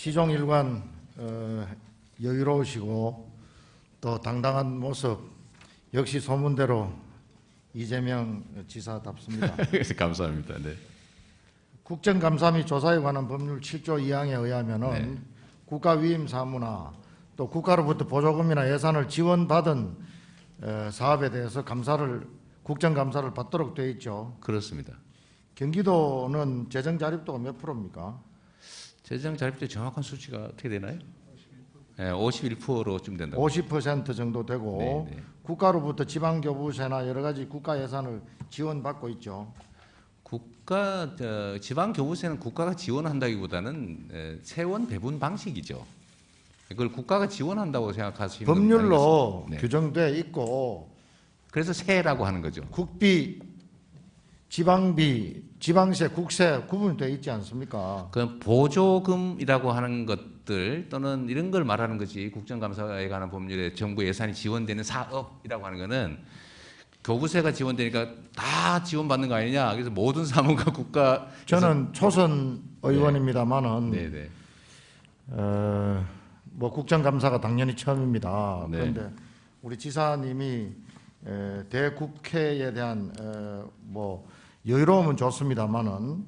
시종일관 여유로우시고 또 당당한 모습 역시 소문대로 이재명 지사답습니다. 감사합니다. 네. 국정감사 및 조사에 관한 법률 7조 2항에 의하면은 네. 국가위임 사무나 또 국가로부터 보조금이나 예산을 지원받은 사업에 대해서 국정감사를 받도록 되어 있죠. 그렇습니다. 경기도는 재정 자립도가 몇 프로입니까? 재정 자립도 정확한 수치가 어떻게 되나요? 네, 51%쯤 된다고. 50% 정도 되고 네, 네. 국가로부터 지방교부세나 여러 가지 국가 예산을 지원받고 있죠. 지방교부세는 국가가 지원한다기보다는 세원 배분 방식이죠. 그걸 국가가 지원한다고 생각하시면 법률로 네. 규정돼 있고 그래서 세라고 하는 거죠. 국비, 지방비, 지방세, 국세 구분되어 있지 않습니까? 그 보조금이라고 하는 것들 또는 이런 걸 말하는 거지. 국정감사에 관한 법률에 정부 예산이 지원되는 사업이라고 하는 거는 교부세가 지원되니까 다 지원받는 거 아니냐. 그래서 모든 사무가 국가. 저는 초선 의원입니다만은 네, 네. 뭐 국정감사가 당연히 처음입니다. 네. 그런데 우리 지사님이 대국회에 대한 뭐 여유로움은 좋습니다만은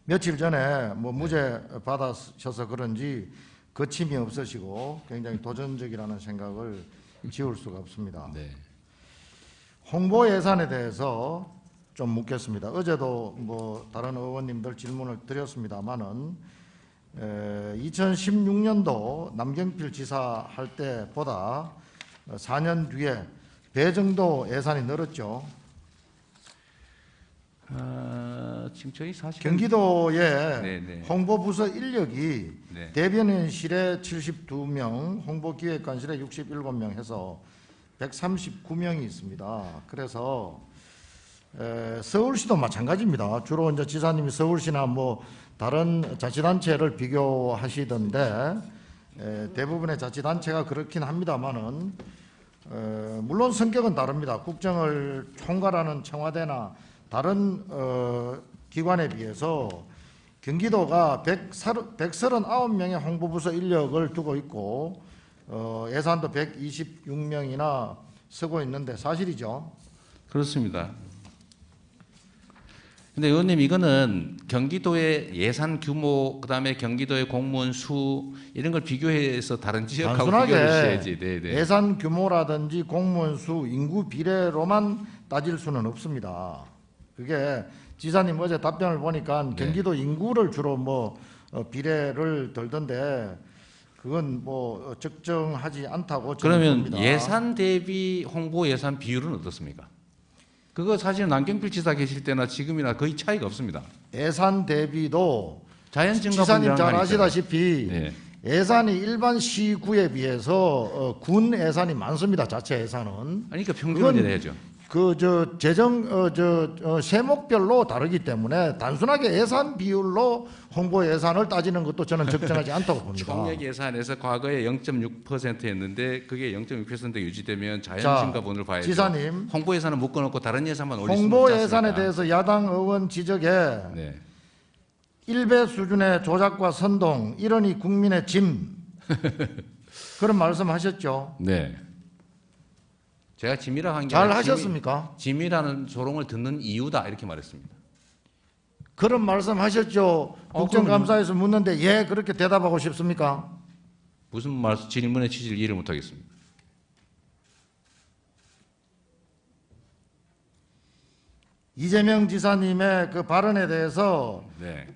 며칠 전에 뭐 무죄 받으셔서 그런지 거침이 없으시고 굉장히 도전적이라는 생각을 지울 수가 없습니다. 네. 홍보 예산에 대해서 좀 묻겠습니다. 어제도 뭐 다른 의원님들 질문을 드렸습니다만은 2016년도 남경필 지사 할 때보다 4년 뒤에 배 정도 예산이 늘었죠. 지금 저희 사실 경기도의 네네. 홍보부서 인력이 네. 대변인실에 72명, 홍보기획관실에 67명 해서 139명이 있습니다. 그래서 서울시도 마찬가지입니다. 주로 이제 지사님이 서울시나 뭐 다른 자치단체를 비교하시던데 대부분의 자치단체가 그렇긴 합니다만은 물론 성격은 다릅니다. 국정을 총괄하는 청와대나 다른 기관에 비해서 경기도가 139명의 홍보부서 인력을 두고 있고 예산도 126명이나 쓰고 있는데 사실이죠? 그렇습니다. 근데 의원님 이거는 경기도의 예산 규모 그다음에 경기도의 공무원 수 이런 걸 비교해서 다른 지역하고 비교를 해야지. 네네. 예산 규모라든지 공무원 수, 인구 비례로만 따질 수는 없습니다. 그게 지사님 어제 답변을 보니까 네. 경기도 인구를 주로 뭐 비례를 들던데 그건 뭐 적정하지 않다고 저는 그러면 봅니다. 예산 대비 홍보 예산 비율은 어떻습니까? 그거 사실 남경필 지사 계실 때나 지금이나 거의 차이가 없습니다. 예산 대비도 자연 증가 지사님 잘 아시다시피 네. 예산이 일반 시구에 비해서 군 예산이 많습니다. 자체 예산은. 아니 그러니까 평균을 내야죠. 세목별로 다르기 때문에 단순하게 예산 비율로 홍보 예산을 따지는 것도 저는 적정하지 않다고 봅니다. 총액 예산에서 과거에 0.6%였는데 그게 0.6% 유지되면 자연 자, 증가분을 봐야죠. 지사님, 홍보 예산은 묶어놓고 다른 예산만 올릴 수 있지 홍보 않습니까? 예산에 대해서 야당 의원 지적에 네. 1배 수준의 조작과 선동, 이러니 국민의 짐 그런 말씀하셨죠. 네. 제가 짐이라고 한 게 잘 하셨습니까? 짐이라는 조롱을 듣는 이유다 이렇게 말했습니다. 그런 말씀하셨죠. 국정감사에서 묻는데 예 그렇게 대답하고 싶습니까? 무슨 말씀 질문의 취지를 이해를 못하겠습니다. 이재명 지사님의 그 발언에 대해서 네.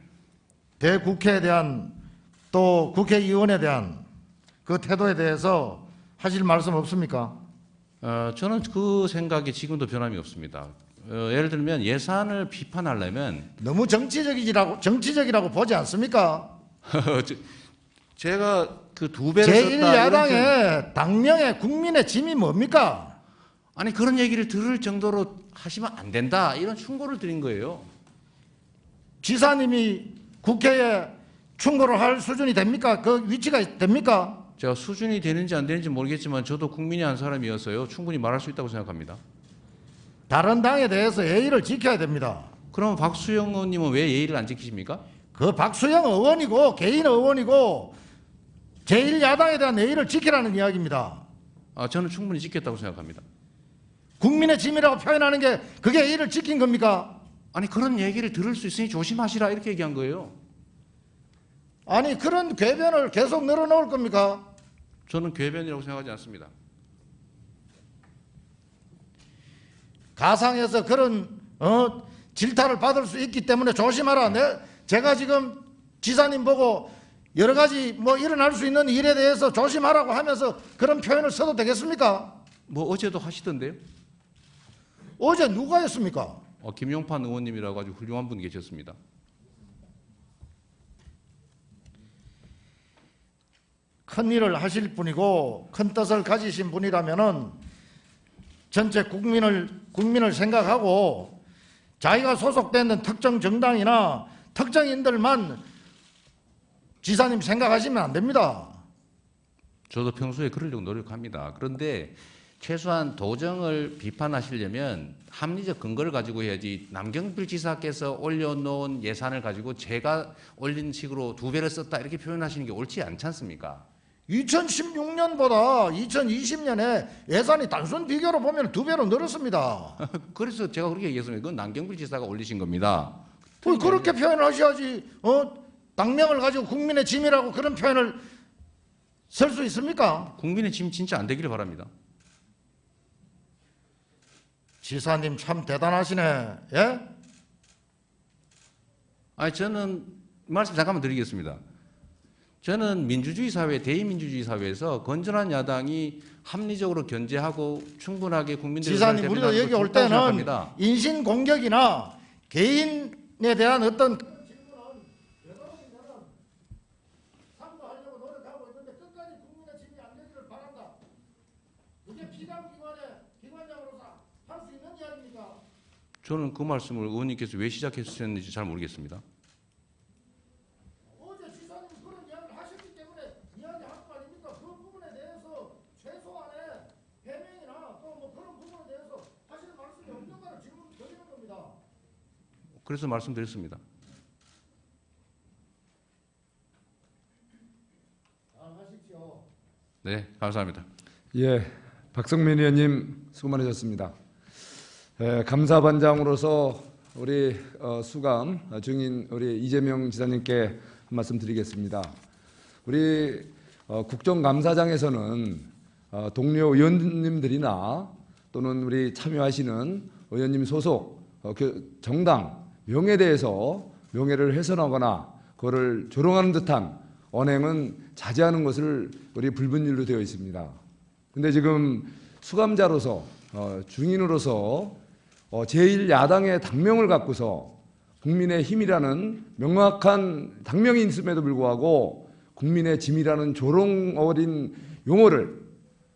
대국회에 대한 또 국회의원에 대한 그 태도에 대해서 하실 말씀 없습니까? 저는 그 생각이 지금도 변함이 없습니다. 예를 들면 예산을 비판하려면 너무 정치적이라고 보지 않습니까? 제가 그 2배를 썼다 제1야당의 당명의 국민의 짐이 뭡니까? 아니 그런 얘기를 들을 정도로 하시면 안 된다 이런 충고를 드린 거예요. 지사님이 국회에 충고를 할 수준이 됩니까? 그 위치가 됩니까? 제가 수준이 되는지 안 되는지 모르겠지만 저도 국민의 한 사람이어서요 충분히 말할 수 있다고 생각합니다. 다른 당에 대해서 예의를 지켜야 됩니다. 그럼 박수영 의원님은 왜 예의를 안 지키십니까? 그 박수영 의원이고 개인 의원이고 제1야당에 대한 예의를 지키라는 이야기입니다. 저는 충분히 지켰다고 생각합니다. 국민의 짐이라고 표현하는 게 그게 예의를 지킨 겁니까? 아니 그런 얘기를 들을 수 있으니 조심하시라 이렇게 얘기한 거예요. 아니 그런 궤변을 계속 늘어놓을 겁니까? 저는 궤변이라고 생각하지 않습니다. 가상에서 그런 질타를 받을 수 있기 때문에 조심하라. 제가 지금 지사님 보고 여러 가지 뭐 일어날 수 있는 일에 대해서 조심하라고 하면서 그런 표현을 써도 되겠습니까? 뭐 어제도 하시던데요. 어제 누가 했습니까? 김용판 의원님이라고 아주 훌륭한 분 계셨습니다. 큰 일을 하실 분이고 큰 뜻을 가지신 분이라면은 전체 국민을 생각하고 자기가 소속되는 특정 정당이나 특정인들만 지사님 생각하시면 안 됩니다. 저도 평소에 그러려고 노력합니다. 그런데 최소한 도정을 비판하시려면 합리적 근거를 가지고 해야지 남경필 지사께서 올려놓은 예산을 가지고 제가 올린 식으로 2배를 썼다 이렇게 표현하시는 게 옳지 않지 않습니까? 2016년보다 2020년에 예산이 단순 비교로 보면 2배로 늘었습니다. 그래서 제가 그렇게 얘기했습니다. 그건 남경필 지사가 올리신 겁니다. 그렇게 표현을 하셔야지. 당명을 가지고 국민의 짐이라고 그런 표현을 쓸 수 있습니까? 국민의 짐 진짜 안 되기를 바랍니다. 지사님 참 대단하시네. 예? 아니 저는 말씀 잠깐만 드리겠습니다. 저는 민주주의 사회, 대의민주주의 사회에서 건전한 야당이 합리적으로 견제하고 충분하게 국민들의 지사님 우리도 여기 올 때는 인신 공격이나 개인에 대한 어떤 상도하려고 노력하고 있는데 끝까지 국민의 짐이 안 되기를 바란다. 그게 비상기관의 기관장으로서 할 수 있는 이야기입니까? 저는 그 말씀을 의원님께서 왜 시작했었는지 잘 모르겠습니다. 어제 지사님 그런 이야기를 하셨기 때문에 이야기한 거 아닙니까? 그 부분에 대해서 최소한의 해명이나 또 뭐 그런 부분에 대해서 하실 말씀이 없는가를 질문 드리는 겁니다. 그래서 말씀드렸습니다. 하십시오. 네, 감사합니다. 예, 박성민 의원님 수고 많으셨습니다. 감사반장으로서 우리 수감 증인 우리 이재명 지사님께 한 말씀 드리겠습니다. 우리 국정감사장에서는 동료 의원님들이나 또는 우리 참여하시는 의원님 소속 정당 명예에 대해서 명예를 훼손하거나 그거를 조롱하는 듯한 언행은 자제하는 것을 우리 불분율로 되어 있습니다. 그런데 지금 수감자로서 증인으로서 제1야당의 당명을 갖고서 국민의 힘이라는 명확한 당명이 있음에도 불구하고 국민의 짐이라는 조롱 어린 용어를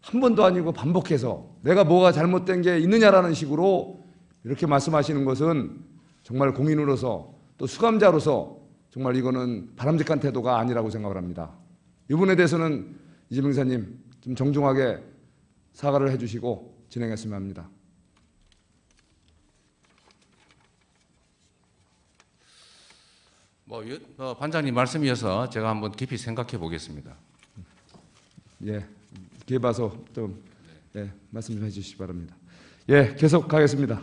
한 번도 아니고 반복해서 내가 뭐가 잘못된 게 있느냐라는 식으로 이렇게 말씀하시는 것은 정말 공인으로서 또 수감자로서 정말 이거는 바람직한 태도가 아니라고 생각을 합니다. 이 부분에 대해서는 이재명 지사님 좀 정중하게 사과를 해주시고 진행했으면 합니다. 반장님 말씀이어서 제가 한번 깊이 생각해 보겠습니다. 예, 기회 봐서 좀 말씀 좀 해주시기 바랍니다. 예, 계속 가겠습니다.